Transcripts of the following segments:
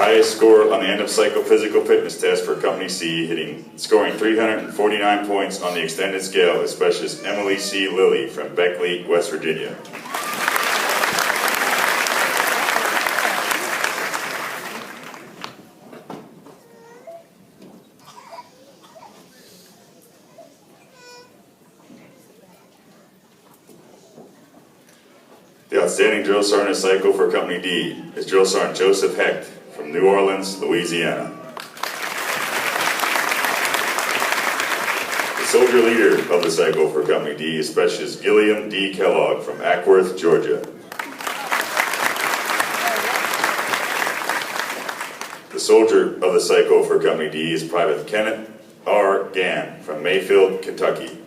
highest score on the end of psychophysical fitness test for Company C, scoring 349 points on the extended scale is Specialist Emily C. Lilly from Beckley, West Virginia. The outstanding drill sergeant of cycle for Company D is Drill Sergeant Joseph Hecht from New Orleans, Louisiana. The soldier leader of the cycle for Company D is Specialist Gilliam D. Kellogg from Ackworth, Georgia. The soldier of the cycle for Company D is Private Kenneth R. Gann from Mayfield, Kentucky.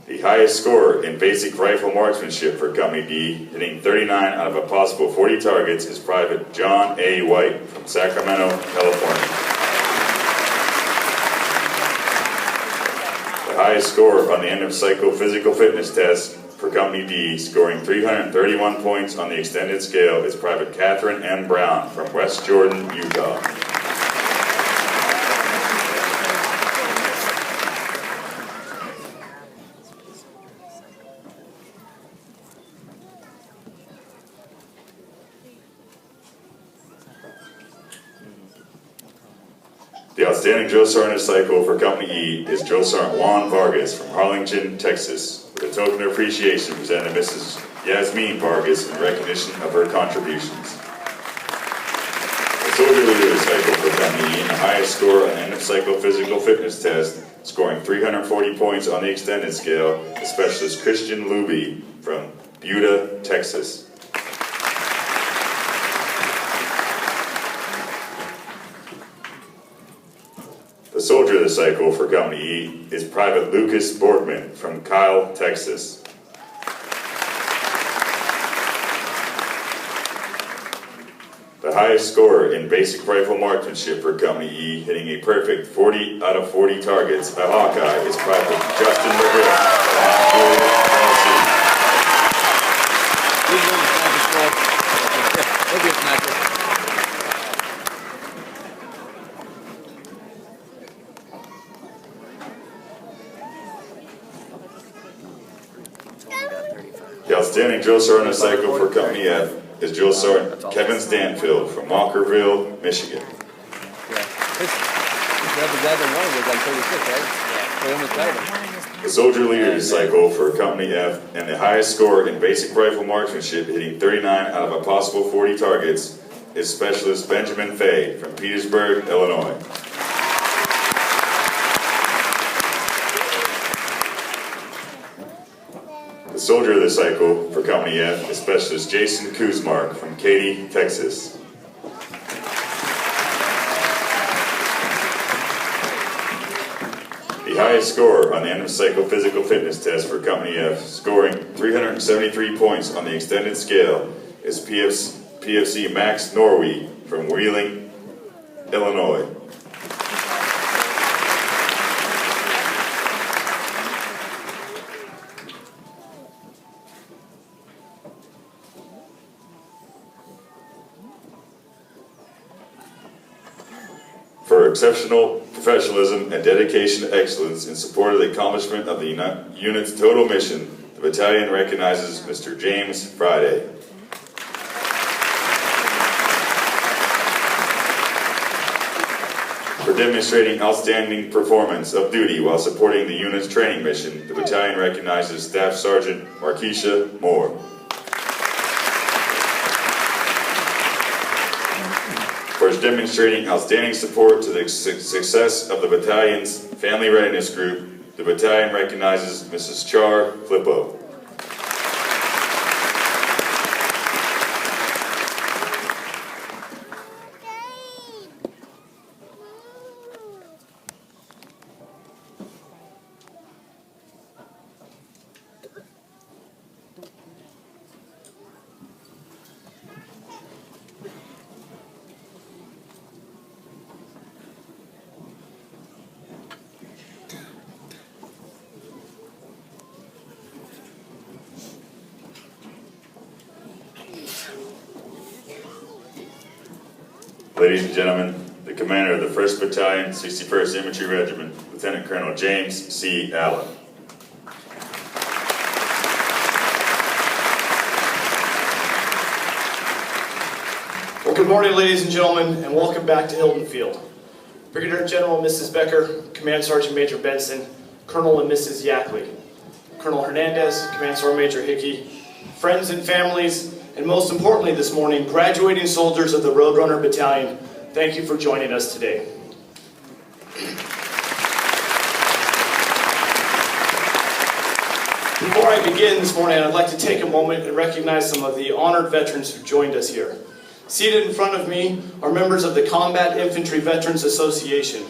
The highest score in basic rifle marksmanship for Company D, hitting 39 out of a possible 40 targets, is Private John A. White from Sacramento, California. The highest score on the end of psychophysical fitness test for Company D, scoring 331 points on the extended scale, is Private Catherine M. Brown from West Jordan, Utah. The outstanding drill sergeant of cycle for Company E is Drill Sergeant Juan Vargas from Harlingen, Texas, with a token of appreciation presented to Mrs. Yasmin Vargas in recognition of her contributions. The soldier leader of the cycle for Company E and the highest score on the end of psychophysical fitness test, scoring 340 points on the extended scale, is Specialist Christian Luby from Buda, Texas. The soldier of the cycle for Company E is Private Lucas Borgman from Kyle, Texas. The highest scorer in basic rifle marksmanship for Company E, hitting a perfect 40 out of 40 targets, a Hawkeye, is Private Justin Rubert from Asheville, Tennessee. The outstanding drill sergeant of cycle for Company F is Drill Sergeant Kevin Stanfield from Walkerville, Michigan. The soldier leader of the cycle for Company F and the highest score in basic rifle marksmanship, hitting 39 out of a possible 40 targets, is Specialist Benjamin Fay from Petersburg, Illinois. The soldier of the cycle for Company F is Specialist Jason Kuzmark from Katy, Texas. The highest score on the end of psychophysical fitness test for Company F, scoring 373 points on the extended scale, is PFC Max Norway from Wheeling, Illinois. For exceptional professionalism and dedication to excellence in support of the accomplishment of the unit's total mission, the battalion recognizes Mr. James Friday. For demonstrating outstanding performance of duty while supporting the unit's training mission, the battalion recognizes Staff Sergeant Markeisha Moore. For demonstrating outstanding support to the success of the battalion's Family Readiness Group, the battalion recognizes Mrs. Char Flippo. Ladies and gentlemen, the commander of the 1st Battalion, 61st Infantry Regiment, Lieutenant Colonel James C. Allen. Well, good morning, ladies and gentlemen, and welcome back to Hilton Field. Brigadier General Mrs. Becker, Command Sergeant Major Benson, Colonel and Mrs. Yackley, Colonel Hernandez, Command Sergeant Major Hickey, friends and families, and most importantly this morning, graduating soldiers of the Roadrunner Battalion, thank you for joining us today. Before I begin this morning, I'd like to take a moment and recognize some of the honored veterans who joined us here. Seated in front of me are members of the Combat Infantry Veterans Association.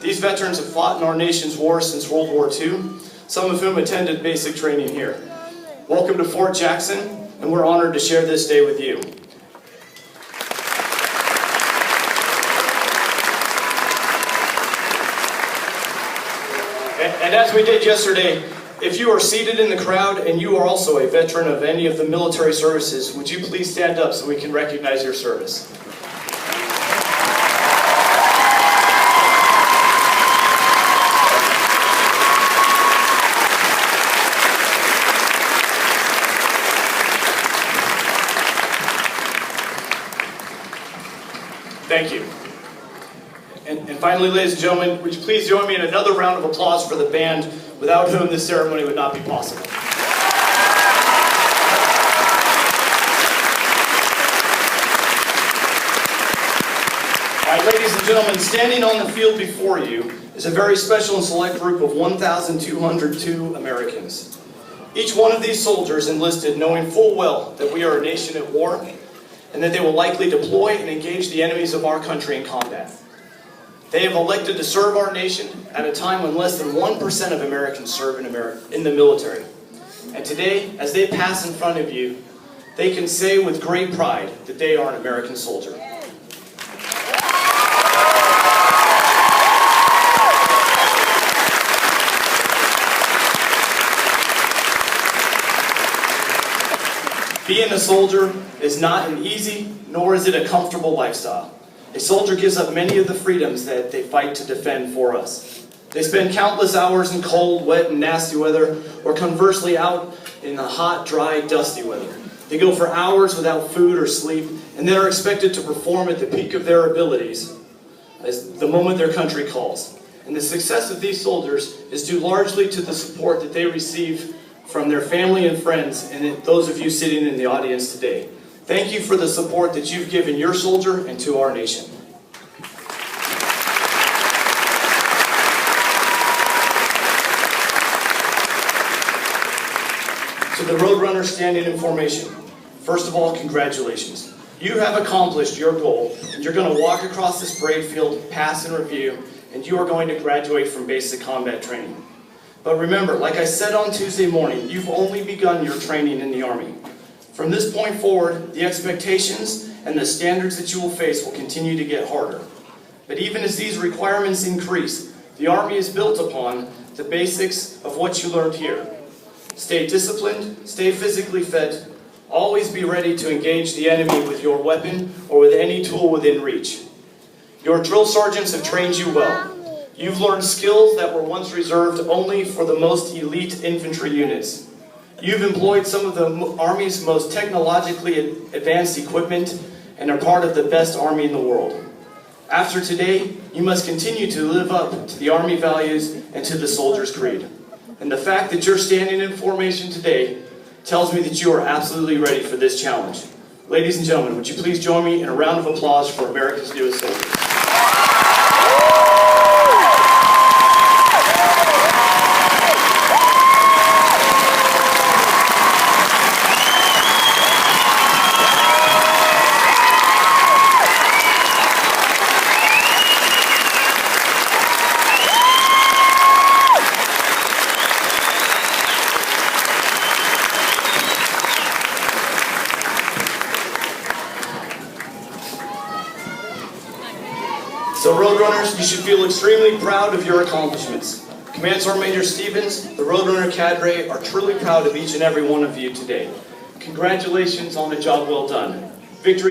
These veterans have fought in our nation's wars since World War II, some of whom attended basic training here. Welcome to Fort Jackson, and we're honored to share this day with you. And as we did yesterday, if you are seated in the crowd and you are also a veteran of any of the military services, would you please stand up so we can recognize your service? Thank you. And finally, ladies and gentlemen, would you please join me in another round of applause for the band, without whom this ceremony would not be possible. All right, ladies and gentlemen, standing on the field before you is a very special and select group of 1,202 Americans. Each one of these soldiers enlisted knowing full well that we are a nation at war, and that they will likely deploy and engage the enemies of our country in combat. They have elected to serve our nation at a time when less than 1% of Americans serve in the military. And today, as they pass in front of you, they can say with great pride that they are an American soldier. Being a soldier is not an easy, nor is it a comfortable lifestyle. A soldier gives up many of the freedoms that they fight to defend for us. They spend countless hours in cold, wet, and nasty weather, or conversely out in the hot, dry, dusty weather. They go for hours without food or sleep, and then are expected to perform at the peak of their abilities as the moment their country calls. And the success of these soldiers is due largely to the support that they receive from their family and friends, and those of you sitting in the audience today. Thank you for the support that you've given your soldier and to our nation. So the Roadrunner standing in formation. First of all, congratulations. You have accomplished your goal, and you're going to walk across this parade field, pass and review, and you are going to graduate from basic combat training. But remember, like I said on Tuesday morning, you've only begun your training in the Army. From this point forward, the expectations and the standards that you will face will continue to get harder. But even as these requirements increase, the Army is built upon the basics of what you learned here. Stay disciplined, stay physically fit, always be ready to engage the enemy with your weapon or with any tool within reach. Your drill sergeants have trained you well. You've learned skills that were once reserved only for the most elite infantry units. You've employed some of the Army's most technologically advanced equipment and are part of the best Army in the world. After today, you must continue to live up to the Army values and to the soldier's creed. And the fact that you're standing in formation today tells me that you are absolutely ready for this challenge. Ladies and gentlemen, would you please join me in a round of applause for America's newest soldiers? So Roadrunners, you should feel extremely proud of your accomplishments. Command Sergeant Major Stevens, the Roadrunner cadre are truly proud of each and every one of you today. Congratulations on a job well done. Victory.